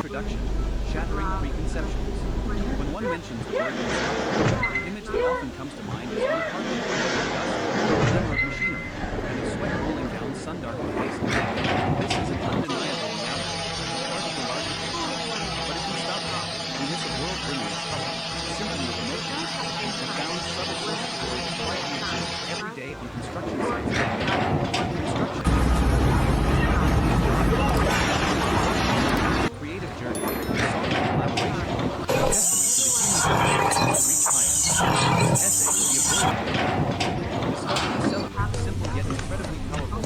introduction, shattering preconceptions. When one mentions the word construction, the image that often comes to mind is one partly covered in dust, the glimmer of machinery, and the sweat rolling down sun-darkened faces. This is an undeniable reality, part of the larger picture. But if we stop there, we miss a world brimming with color, a symphony of emotions, and profound subtle source of joy that quietly exists every day on construction sites. Construction creative journey, a song of collaboration, a testament to the human desire to reach higher. This essay will be a brilliant discussion to celebrate the simple yet incredibly powerful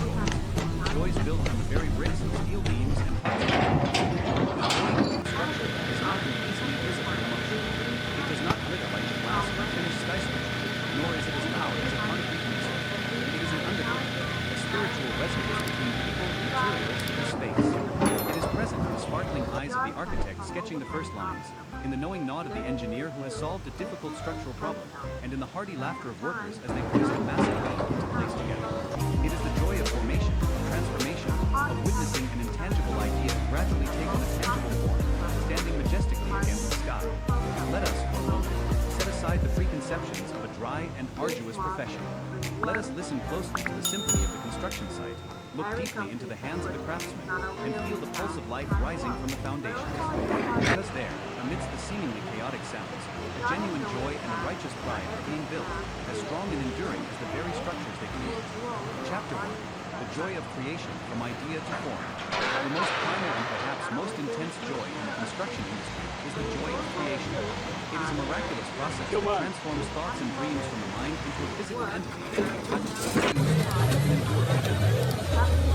joys built on the very bricks of steel beams and plastic. The joy of construction is not an easily visible emotion. It does not glitter like the glass of a finished skyscraper, nor is it as loud as a concrete mixer. It is an undercurrent, a spiritual resonance between people, materials, and space. It is present in the sparkling eyes of the architect sketching the first lines, in the knowing nod of the engineer who has solved a difficult structural problem, and in the hearty laughter of workers as they hoist a massive beam into place together. It is the joy of formation, transformation, of witnessing an intangible idea gradually take on a tangible form, standing majestically against the sky. Let us, for a moment, set aside the preconceptions of a dry and arduous profession. Let us listen closely to the symphony of the construction site, look deeply into the hands of the craftsman, and feel the pulse of life rising from the foundations. Because there, amidst the seemingly chaotic sounds, a genuine joy and a righteous pride are being built, as strong and enduring as the very structures they create. Chapter 1. The joy of creation from idea to form. The most primal and perhaps most intense joy in the construction industry is the joy of creation. It is a miraculous process that transforms thoughts and dreams from the mind into a physical entity that can be touched, used, and endured.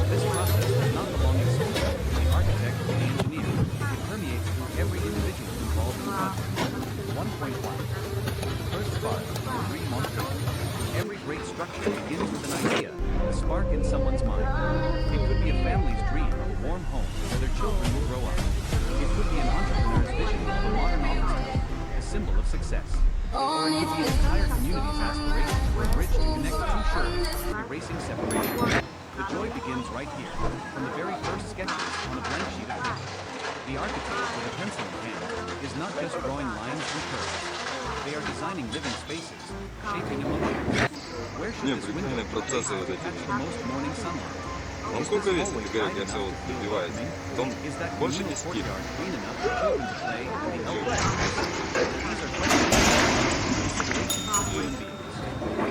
This process does not belong exclusively to the architect or the engineer. It permeates through every individual involved in the project. 1.1. The first spark, the dream on paper. Every great structure begins with an idea, a spark in someone's mind. It could be a family's dream of a warm home where their children will grow up. It could be an entrepreneur's vision of a modern office building, a symbol of success. Or it could be an entire community's aspiration for a bridge to connect two shores, erasing separation. The joy begins right here, from the very first sketches on a blank sheet of paper. The architect with a pencil in hand is not just drawing lines and curves. They are designing living spaces, shaping emotions. Where should this window catch the most morning sunlight? Он сколько весит, ты говоришь, я все вот добиваюсь? Он больше 10 кг.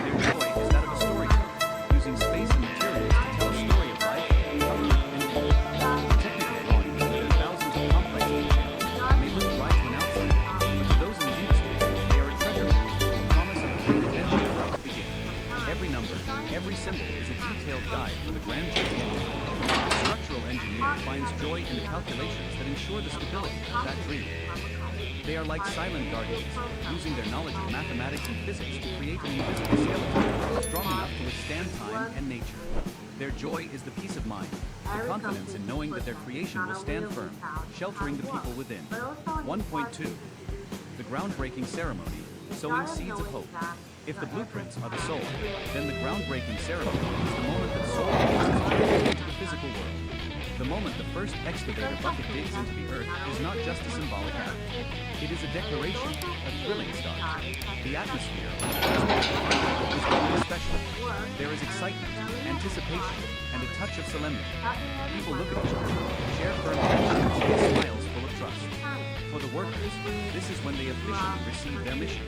Their joy is that of a storyteller, using space and materials to tell a story of life, comfort, and hope. Technical drawings with their thousands of complex details may look dry to an outsider, but to those in the industry, they are a treasure trove, a promise of a great adventure about to begin. Every number, every symbol is a detailed guide for the grand journey. The structural engineer finds joy in the calculations that ensure the stability of that dream. They are like silent guardians, using their knowledge of mathematics and physics to create an invisible skeleton strong enough to withstand time and nature. Their joy is the peace of mind, the confidence in knowing that their creation will stand firm, sheltering the people within. 1.2. The groundbreaking ceremony, sowing seeds of hope. If the blueprints are the soul, then the groundbreaking ceremony is the moment that soul enters into the physical world. The moment the first excavator bucket digs into the earth is not just a symbolic act. It is a declaration, a thrilling start. The atmosphere is really special. There is excitement, anticipation, and a touch of solemnity. People look at each other, share firm handshakes, and smiles full of trust. For the workers, this is when they officially receive their mission.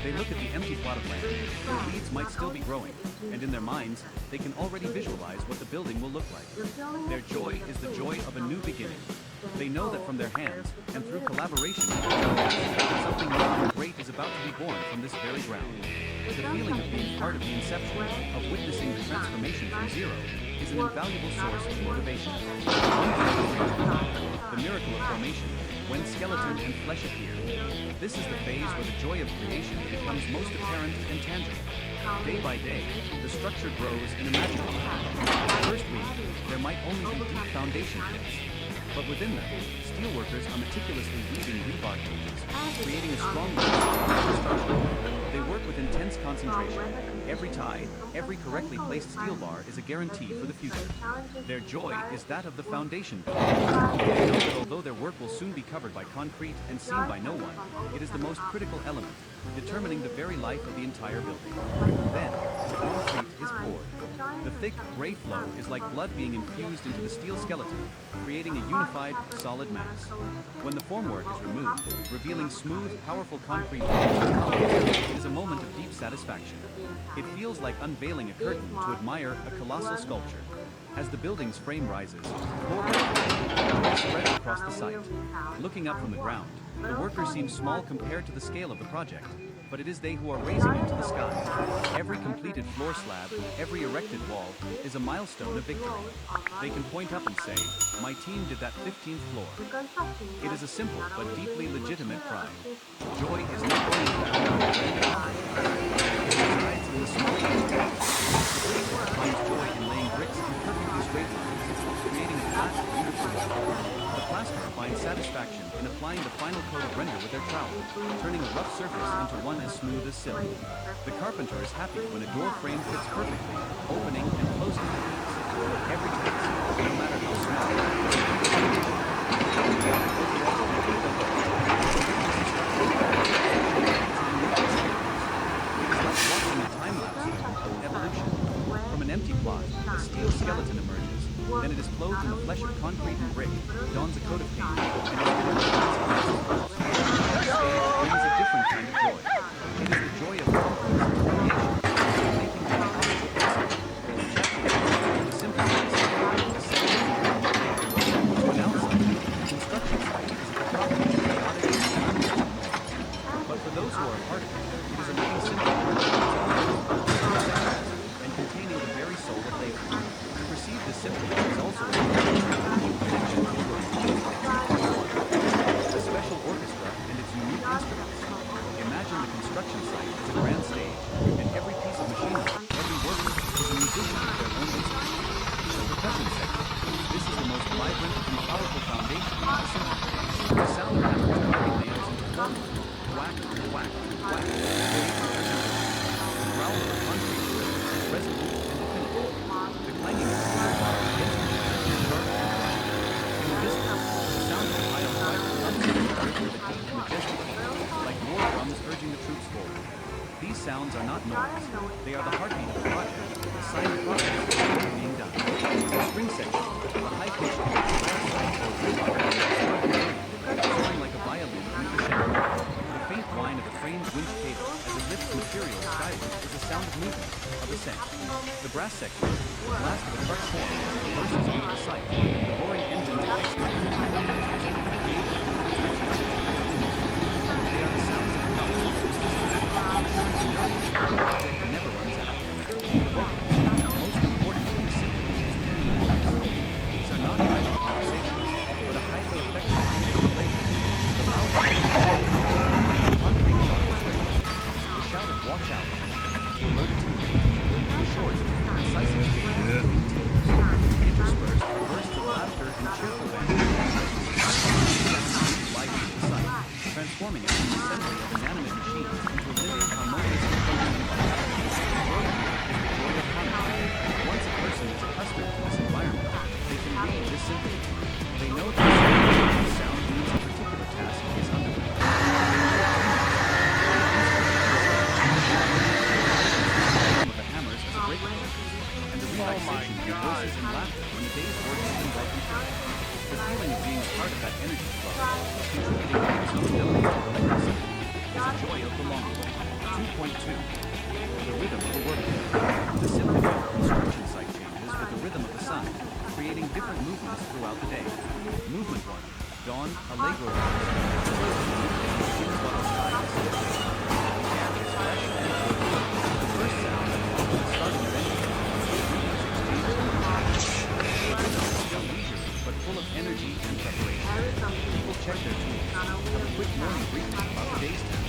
They look at the empty plot of land, where weeds might still be growing, and in their minds, they can already visualize what the building will look like. Their joy is the joy of a new beginning. They know that from their hands, and through collaboration with others, something new and great is about to be born from this very ground. The feeling of being part of the inception, of witnessing the transformation from zero, is an invaluable source of motivation. The miracle of formation, when skeleton and flesh appear. This is the phase where the joy of creation becomes most apparent and tangible. Day by day, the structure grows in a magical way. The first week, there might only be deep foundation pits. But within them, steelworkers are meticulously weaving rebar cages, creating a strong base for construction. They work with intense concentration. Every tie, every correctly placed steel bar is a guarantee for the future. Their joy is that of the foundation building. They know that although their work will soon be covered by concrete and seen by no one, it is the most critical element, determining the very life of the entire building. Then, the concrete is poured. The thick, gray flow is like blood being infused into the steel skeleton, creating a unified, solid mass. When the formwork is removed, revealing smooth, powerful concrete walls, it is a moment of deep satisfaction. It feels like unveiling a curtain to admire a colossal sculpture. As the building's frame rises, floor spreads across the site. Looking up from the ground, the worker seems small compared to the scale of the project, but it is they who are raising it to the sky. Every completed floor slab, every erected wall, is a milestone of victory. They can point up and say, "My team did that 15th floor." It is a simple but deeply legitimate pride. Joy is not only found in the resides in the small details. The brickwork finds joy in laying bricks in perfectly straight lines, creating a flat, beautiful wall. The plasterer finds satisfaction in applying the final coat of render with their trowel, turning a rough surface into one as smooth as silk. The carpenter is happy when a door frame fits perfectly, opening and closing with ease. Every task, no matter how small, watching a time-lapse of evolution. From an empty plot, a steel skeleton emerges. Then it is clothed in the flesh of concrete and brick, dons a coat of paint, and is fitted with glass. Each stage brings a different kind of joy. It is the joy of complex creation, making the impossible possible. The simple task, to an outsider, the construction site is at the top of the chaotic and unrealistic noise. But for those who are a part of it, it is a living symbol of its own and containing the very soul of labor. To perceive this symphony is also a special orchestra and its unique instruments. Imagine the construction site as a grand stage, and every piece of machinery, every worker, is a musician with their own instrument. The percussion section. This is the most vibrant and powerful foundation of the symphony. The sound of hammers driving nails into formwork. Whack, whack, whack. The growl of a concrete strip is resolute and definitive. The clanging of the in the distance, the sound of a pile driver thumps with a deep, majestic beat, like war drums urging the troops forward. These sounds are not noise. They are the heartbeat of the project, a sign of progress is being done. The string section, a high-pitched soaring like a violin in crescendo. The faint whine of a frame's winch cable as it lifts material skyward is a sound of movement, of ascent. The brass section, the blast of a truck's horn, bursts onto the site. The roaring engines of excavators and bulldozers create they are the sounds of power. It never runs out. Most importantly, the symphony is the human. These are not idle conversations, but a highly effective piece of labor. The loud concrete the shout of "watch out," the alert to the short, decisive interspersed bursts of laughter and cheerful banter. Light into the site, transforming it from the assembly of inanimate machines into a living, harmonious composing environment. The joy here is the joy of harmony. Once a person is accustomed to this environment, they can read this symphony. They know that the sound means a particular task is underway. The hammers as a breaking point, and the relaxation of voices and laughter when the day's work has been well completed. The feeling of being a part of that energy flow, contributing to its own ability to collect the symphony, is a joy of belonging. 2.2. The rhythm of the worker. The symphony of the construction site changes with the rhythm of the sun, creating different movements throughout the day. Movement 1. Dawn, Allegro. Begins while the sky is still. The air is fresh and cool. The first sound at the starting of engine. Still leisurely, but full of energy and preparation. People check their tools, have a quick morning briefing about the day's task.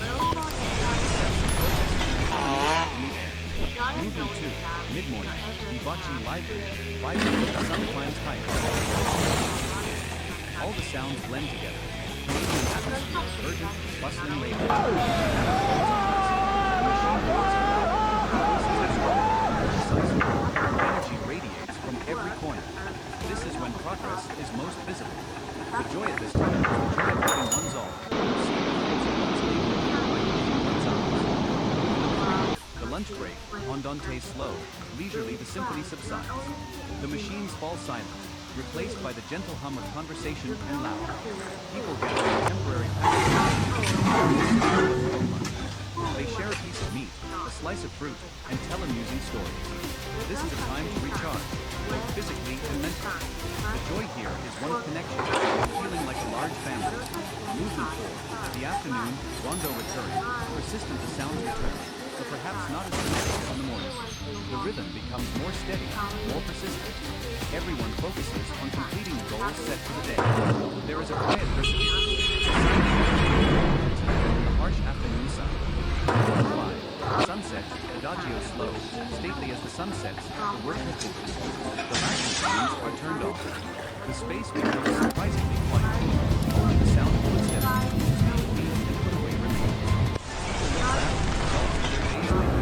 Movement 2, mid-morning, debauching lively, vibrant with the sun climbs higher. All the sounds blend together, creating an atmosphere of urgent, bustling labor. The machine roars aloud, the voices are strong, precise. Energy radiates from every corner. This is when progress is most visible. The joy at this time is the joy of having one's all. The lunch break, andante slow, leisurely the symphony subsides. The machines fall silent, replaced by the gentle hum of conversation and laughter. People gather in temporary packages. They share a piece of meat, a slice of fruit, and tell amusing stories. This is a time to recharge, both physically and mentally. The joy here is one of connection, feeling like a large family. Movement forward, the afternoon, rondo recurring, persistent the sounds return, but perhaps not as dramatic as in the morning. The rhythm becomes more steady, more persistent. Everyone focuses on completing the goals set for the day. There is a quiet perseverance, the harsh afternoon sun. 5. Sunset, adagio slow, stately as the sun sets, the work continues. The last machines are turned off. The space becomes surprisingly quiet. Only the sound of footsteps being cleaned and put away remains. People look back at the results of their day's labor.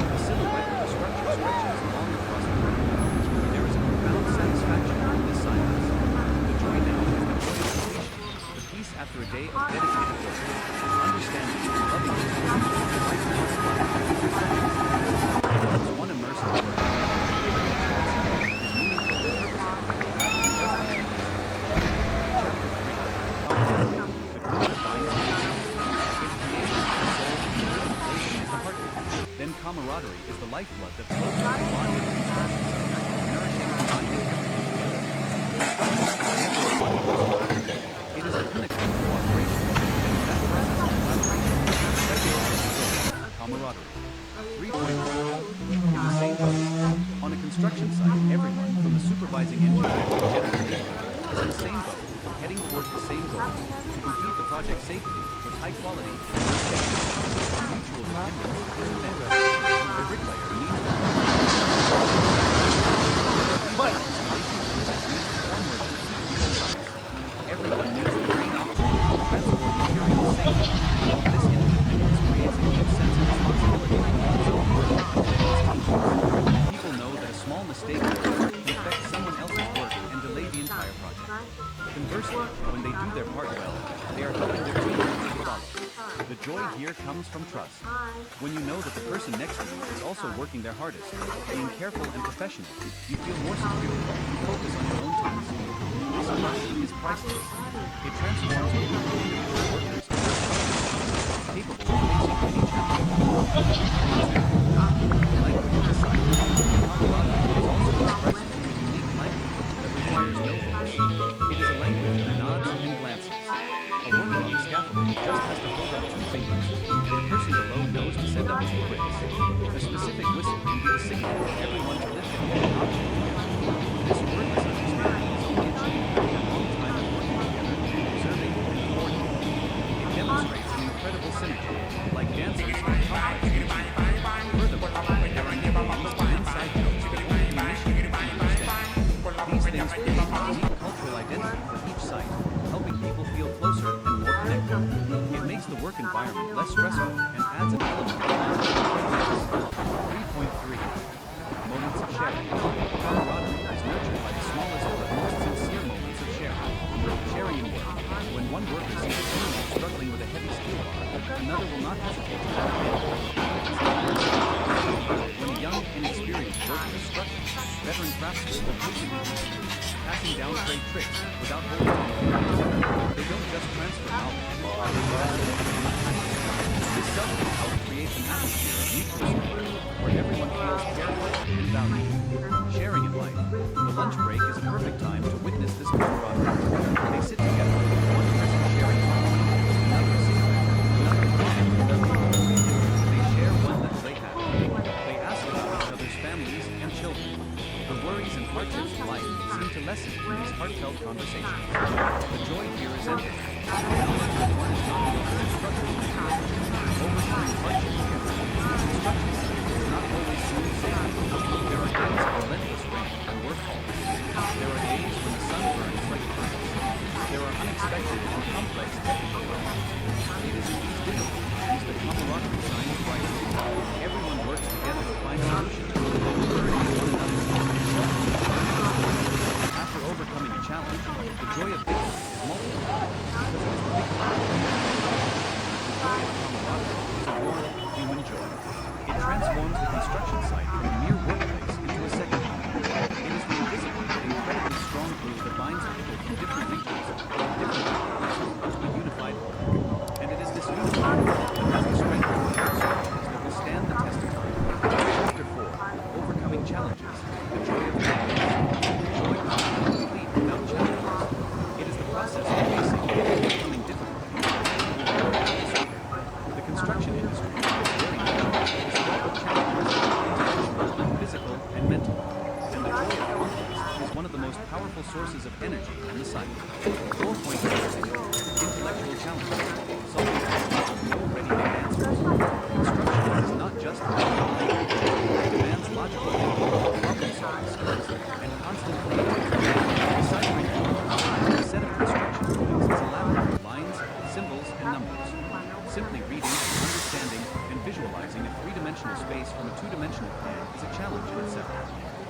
The silhouette of the structure stretches long across the room. There is a profound satisfaction in this silence. The joy now is the joy of completion, the peace after a day of dedicated work. Understanding and loving this work is the right response. As one immersed in work, is meaningful and purposeful. The glue that binds together. It creates the soul, is the heartbeat. Then camaraderie is the lifeblood that flows through the body of these processes, nourishing and binding everything together. It is a pinnacle of cooperation. That process of collaboration, camaraderie. 3.1. In the same boat. On a construction site, everyone, from the supervising engineer to the general labor, is in the same boat, heading towards the same goal, to complete the project safely, with high quality, and respect. Mutual dependence is immense. The bricklayer needs the everyone needs the green opportunity to transport materials safely. This interdependence creates a deep sense of responsibility. People know that a small mistake can affect someone else's work and delay the entire project. Conversely, when they do their part well, they are helping their teammates to follow. The joy here comes from trust. When you know that the person next to you is also working their hardest, being careful and professional, you feel more secure, you focus on your own task. This trust is priceless. It transforms a group of individual workers into capable of facing any challenge. Language aside, camaraderie is also expressed through a unique language that requires no voice. It is a language of nods and glances. A worker on the scaffolding just has to hold up 2 fingers, and the person below knows to send up 2 bricks. A specific whistle can be the signal for everyone to lift their head up. This wordless understanding is only achieved after a long time of working together, observing, and coordinating. It demonstrates an incredible synergy, like dancers in a complex routine. Furthermore, there are nicknames and inside jokes that only the initiated can understand. These things create a unique cultural identity for each site, helping people feel closer and more connected. It makes the work environment less stressful and adds an element of fun. 3.3. Moments of sharing. Camaraderie is nurtured by the smallest but most sincere moments of sharing. Sharing in work. When one worker sees a teammate struggling with a heavy steel bar, another will not hesitate to jump in. When a young, inexperienced worker is struggling, veteran craftsmen will patiently passing down trade tricks without holding on. They don't just transfer knowledge. This subtle help creates an atmosphere of mutual support, where everyone feels cared for and valued. Sharing in life. The lunch break is a perfect time to witness this camaraderie. They sit together, one person sharing coffee, another a cigarette, another a coffee. They share one that they have. They ask about each other's families and children. The worries and hardships of life seem to lessen in these heartfelt conversations. The joy here is empathy. One is not alone in struggling with overcoming hardships together. Construction is not always smooth sailing. There are days of relentless rain and work calls. There are days when the sun burns like a furnace. There are technical problems. It is in these difficulties that camaraderie shines brightest. Everyone works together to find solutions, encouraging one another, and sheltering each other. After overcoming a challenge, the joy of victory is multiplied because it is the victory. The joy of camaraderie is a warm, human joy. It transforms the construction site from a mere workplace into a second home. It is the invisible but incredibly strong glue that binds people from different regions, from different backgrounds, to a unified whole. And it is this unified whole that has the strength of the structures that will stand the test of time. Chapter 4: Overcoming Challenges. The joy of challenges. Joy cannot be complete without challenges. It is the process of facing and overcoming difficulties that will later. The construction industry, very much, is full of challenges, intellectual, physical, and mental. And the joy of conquest is one of the most powerful sources of energy on the site. 4.6: Intellectual challenges. Solving problems with no ready-made answers. Construction is not just about language. It demands logical thinking, problem-solving skills, and constant creativity. Deciphering a set of construction drawings is a labyrinth of lines, symbols, and numbers. Simply reading, understanding, and visualizing a three-dimensional space from a two-dimensional plan is a challenge in itself.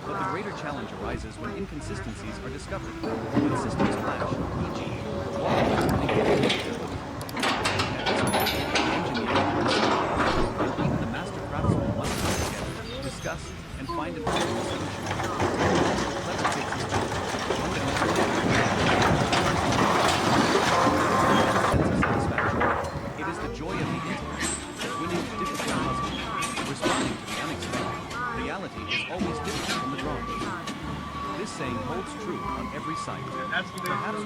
But the greater challenge arises when inconsistencies are discovered, when systems clash, e.g., the wall is running into the building. At this point, the engineer, and even the master craftsman must come together, discuss, and find an optimal solution. Clever fix is built. It is the joy of the intellect, winning a difficult puzzle, responding to the unexpected. Reality is always different from the drawing. This saying holds true on every site. Perhaps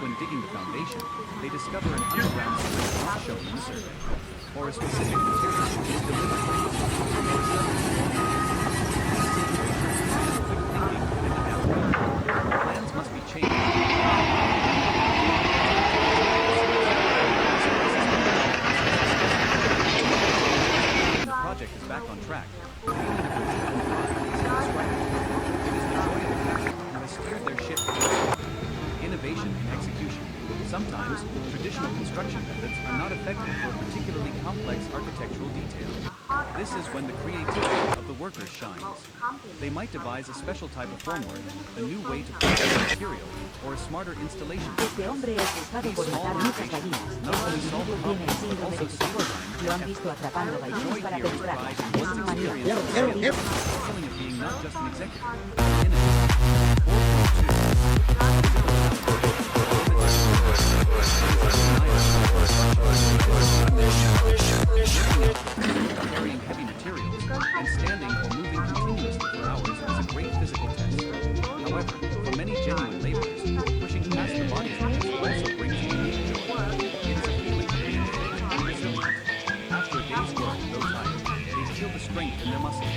when digging the foundation, they discover an underground secret not shown in the survey, or a specific material is delivered, or a sudden quick thinking and adapting. Plans must be changed. The project is back on track. Steered their ship forward. Innovation in execution. Sometimes, traditional construction methods are not effective for a particularly complex architectural detail. This is when the creativity of the workers shines. They might devise a special type of formwork, a new way to process material, or a smarter installation. Este hombre es buscado por matar muchas gallinas. Esto individuo tiene el síndrome de psicópata. Lo han visto atrapando gallinas para torturarlas. Es una manía. Feeling of being not just an executive, but an innovator. 4.2. Carrying heavy materials and standing or moving continuously for hours is a great physical test. However, for many genuine laborers, pushing past the body's limits also brings unique joy. It is a feeling of being fit and resilient. After a day's work, though tired, they feel the strength in their muscles.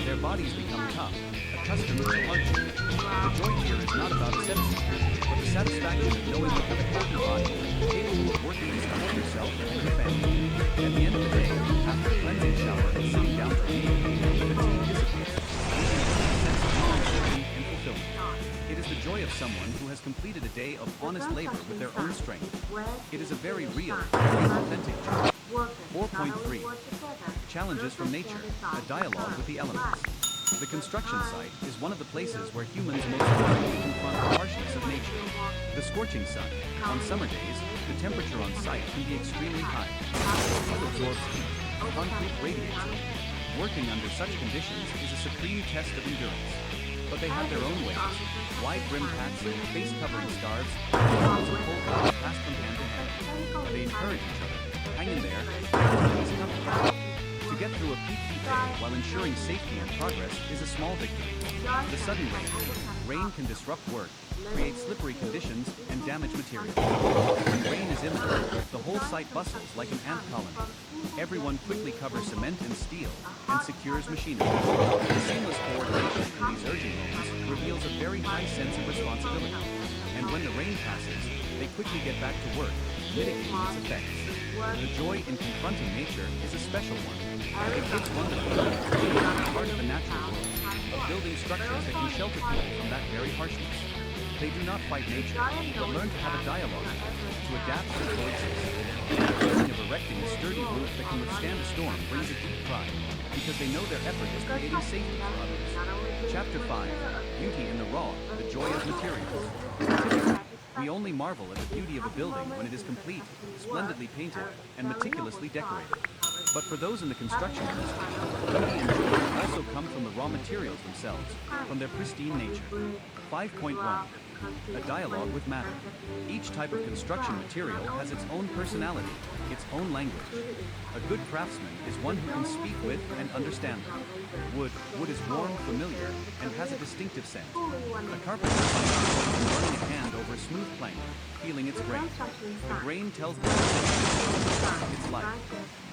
Their bodies become tough, accustomed to hardship. The joy here is not about asceticism, but the satisfaction of knowing you have a healthy body, capable of working to support yourself and your family. At the end of the day, after a cleansing shower and sitting down for meal, the fatigue dissipates, leaving a sense of security and fulfillment. It is the joy of someone who has completed a day of honest labor with their own strength. It is a very real, very authentic joy. 4.3. Challenges from nature, a dialogue with the elements. The construction site is one of the places where humans most frequently confront the harshness of nature. The scorching sun. On summer days, the temperature on site can be extremely high. It absorbs heat. Concrete radiates it. Working under such conditions is a supreme test of endurance. But they have their own ways. Wide brim hats, face-covering scarves, and bottles of cold water passed from hand to hand. They encourage each other. Hang in there. It's coming. To get through a peak heat day while ensuring safety and progress is a small victory. The sudden rain. Rain can disrupt work, create slippery conditions, and damage materials. When rain is imminent, the whole site bustles like an ant colony. Everyone quickly covers cement and steel and secures machinery. The seamless coordination in these urgent moments reveals a very high sense of responsibility. And when the rain passes, they quickly get back to work, mitigating its effects. The joy in confronting nature is a special one. It gives one the feeling of being part of the natural world, of building structures that can shelter people from that very harshness. They do not fight nature, but learn to have a dialogue with it, to adapt and coexist. a sturdy roof that can withstand a storm brings a deep pride, because they know their effort is creating safety for others. Chapter 5. Beauty in the Raw, the Joy of Materials. Typically, we only marvel at the beauty of a building when it is complete, splendidly painted, and meticulously decorated. But for those in the construction industry, beauty and joy also come from the raw materials themselves, from their pristine nature. 5.1. A dialogue with matter. Each type of construction material has its own personality, its own language. A good craftsman is one who can speak with and understand them. Wood is warm, familiar, and has a distinctive scent. A carpenter is running a hand over a smooth plank, feeling its grain. The grain tells them its life.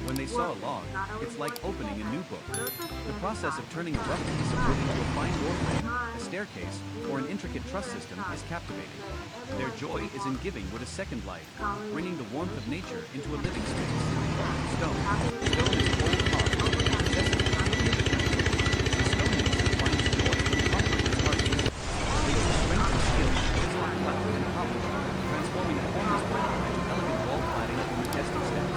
When they saw a log, it's like opening a new book. The process of turning a rough piece of wood into a fine door frame, a staircase, or an intricate truss system is captivating. Their joy is in giving wood a second life, bringing the warmth of nature into a living space. Stone. Stone is cold, hard, and possesses the property of eternity. The stonemason finds joy in comfort its hardness. They use strength and skill to chisel, cut, and polish, transforming a formless brick into elegant wall cladding and majestic steps.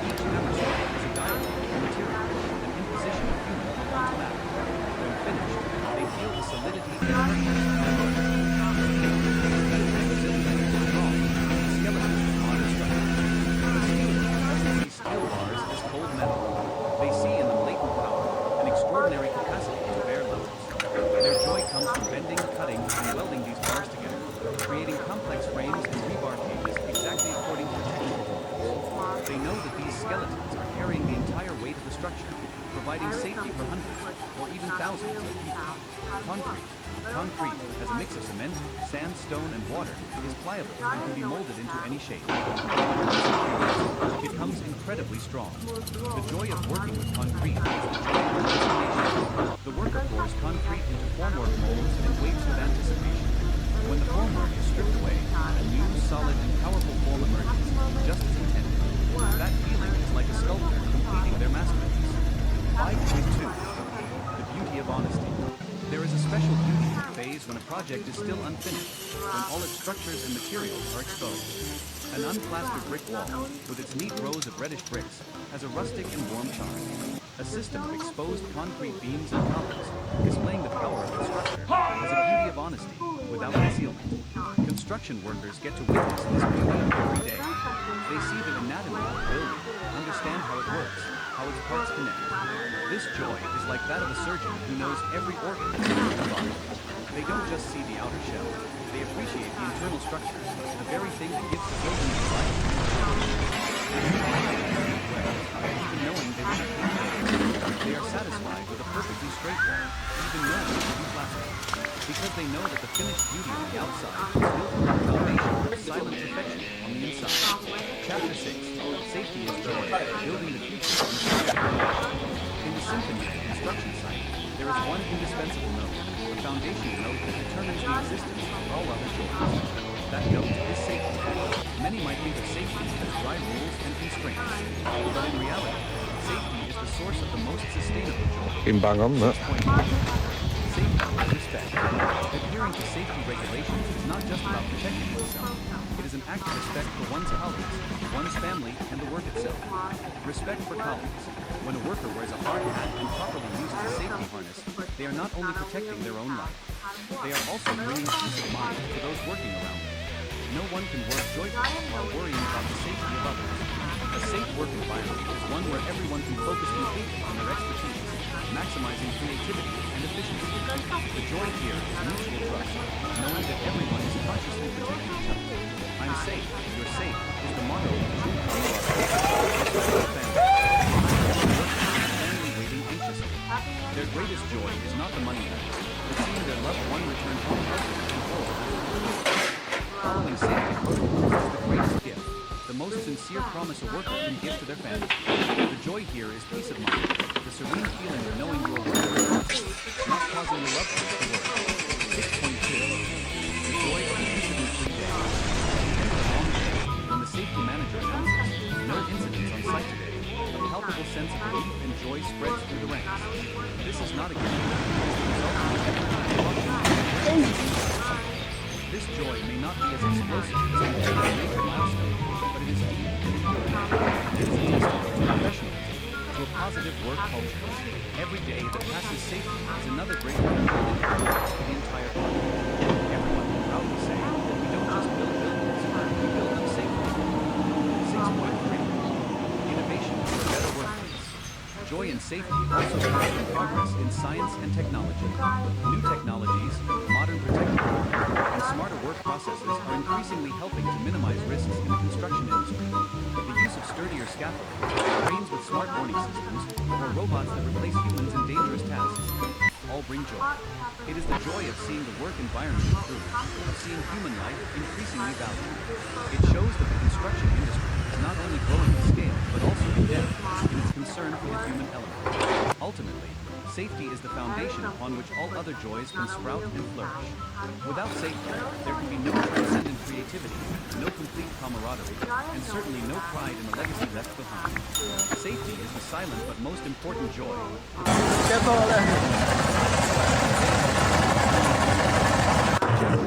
Each hammer stroke is a dialogue with material, an imposition of humor onto matter. When finished, they feel the solidity and firmness of their work. Steel bars as cold metal. They see in them latent power, an extraordinary capacity to bear loads. Their joy comes from bending, cutting, and welding these bars together, creating complex frames and rebar cages exactly according to technical rules. They know that these skeletons are carrying the entire weight of the structure, providing safety for hundreds, or even thousands of people. Concrete. Concrete, as a mix of cement, sand, stone, and water, is pliable and can be molded into any shape. It becomes incredibly strong. The joy of working with concrete is the joy of transformation. The worker pours concrete into formwork molds and waits with anticipation. When the formwork is stripped away, a new, solid, and powerful form emerges, just as intended. That feeling is like a sculptor completing their masterpiece. 5.2. The beauty of honesty. There is a special beauty in the phase when a project is still unfinished, when all its structures and materials are exposed. An unplastered brick wall, with its neat rows of reddish bricks, has a rustic and warm charm. A system of exposed concrete beams and columns, displaying the power of the structure, has a beauty of honesty, without concealment. Construction workers get to witness this beauty every day. They see the anatomy of the building, understand how it works, how its parts connect. This joy is like that of a surgeon who knows every organ in the body. They don't just see the outer shell, they appreciate the internal structure, the very thing that gives the building its life. Even knowing they will not be they are satisfied with a perfectly straight wall, even knowing it will be plastered. Because they know that the finished beauty on the outside is built on the foundation of silent perfection on the inside. Chapter 6. Safety is joy, building the future on the side. In the symphony of the construction site, there is one indispensable note, a foundational note that determines the existence of all other joys. That note is safety. Many might think of safety as dry rules and constraints, but in reality, safety is the source of the most sustainable joy. Safety is respect. Adhering to safety regulations is not just about protecting oneself. It is an act of respect for one's colleagues, one's family, and the work itself. Respect for colleagues. When a worker wears a hard hat and properly uses a safety harness, they are not only protecting their own life, they are also bringing peace of mind to those working around them. No one can work joyfully while worrying about the safety of others. A safe work environment is one where everyone can focus completely on their expertise, maximizing creativity and efficiency. The joy here is mutual trust, knowing that everyone is consciously protecting each other. I'm safe, you're safe is the motto of the family waiting anxiously. Their greatest joy is not the money matter, but seeing their loved one return home healthy and whole. Following safety protocols is the greatest gift, the most sincere promise a worker can give to their family. The joy here is peace of mind, the serene feeling of knowing you are working responsibly, not causing your loved ones to worry. 6.2. The joy of an incident-free day. At the end of a long day, when the safety manager announces, no incidents on site today, a palpable sense of relief and joy spreads through the ranks. This is not a gift, it is the result of this joy may not be as explosive as a major milestone, but it is deep and enduring. It is a testament Every day that passes safely is another great contribution to the entire planet. Everyone can proudly say that we don't just build buildings, we build them safely. 6.3. Innovation for a better workplace. Joy and safety also comes from progress in science and technology. New technologies, modern protective equipment, and smarter work processes are increasingly helping to minimize risks in the construction industry. The use of sturdier scaffolding, cranes with smart warning systems, or robots that replace humans in dangerous tasks all bring joy. It is the joy of seeing the work environment improve, of seeing human life increasingly valued. It shows that the construction industry is not only growing in scale, but also in depth in its concern for the human element. Ultimately, safety is the foundation upon which all other joys can sprout and flourish. Without safety, there can be no transcendent creativity, no complete camaraderie, and certainly no pride in the legacy left behind. Safety is the silent but most important joy. Chapter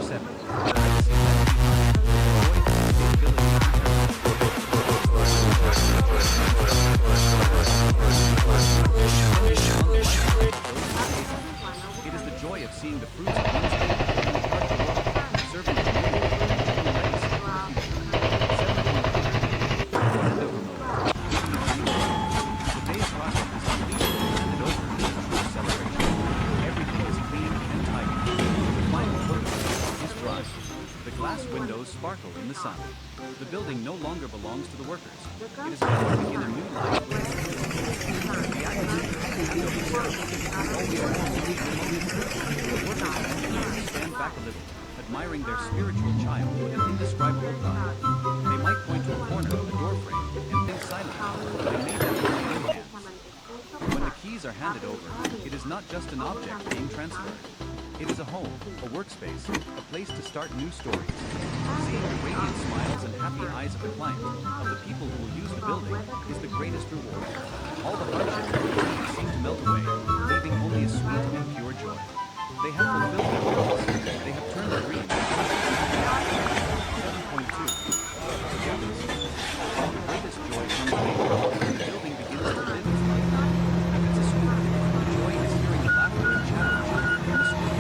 7. The legacy left behind. Joy and sustainability in It is the joy of seeing the fruits of one's labor in the hard work, serving a community and leaving a legacy for the future. 7.3. Handover mode. Today's project is completed and handed over in a true celebration. Everything is clean and tidy. The final photograph is dry. The glass windows sparkle in the sun. The building no longer belongs to the workers. It is about to begin a new life with the activity handover ceremony is always a moment. The workers stand back a little, admiring their spiritual child with an indescribable pride. They might point to a corner of the doorframe and think silently, they made that with their own hands. When the keys are handed over, it is not just an object being transferred. It is a home, a workspace, a place to start new stories. Seeing the radiant smiles and happy eyes of the client, of the people who will use the building, is the greatest reward. All the hardships of the day seem to melt away, leaving only a sweet and pure joy. They have fulfilled their purpose. They have turned their dreams into 7.2. Togetherness. The greatest joy comes later, when the building begins to live its life. If it's a school, the joy is hearing the laughter and chatter of children in the school.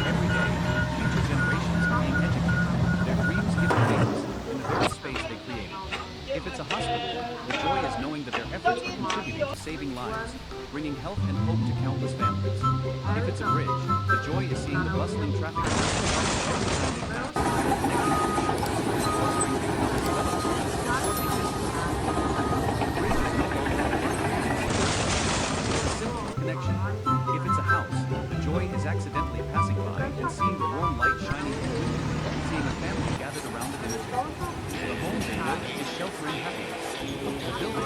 Every day, future generations are being educated, their dreams given wings in the very space they created. If it's a hospital, the joy is knowing that their efforts are contributing to saving lives, bringing health and hope to countless families. If it's a bridge, the joy is seeing the bustling traffic every time they pass, connecting two shores, fostering economic development, shortening distances. The bridge is no longer a it's a simple connection. If it's a house, the joy is accidentally passing by and seeing the warm light shining through the window, seeing a family gathered around the dinner table. The home they built is sheltering happiness. The building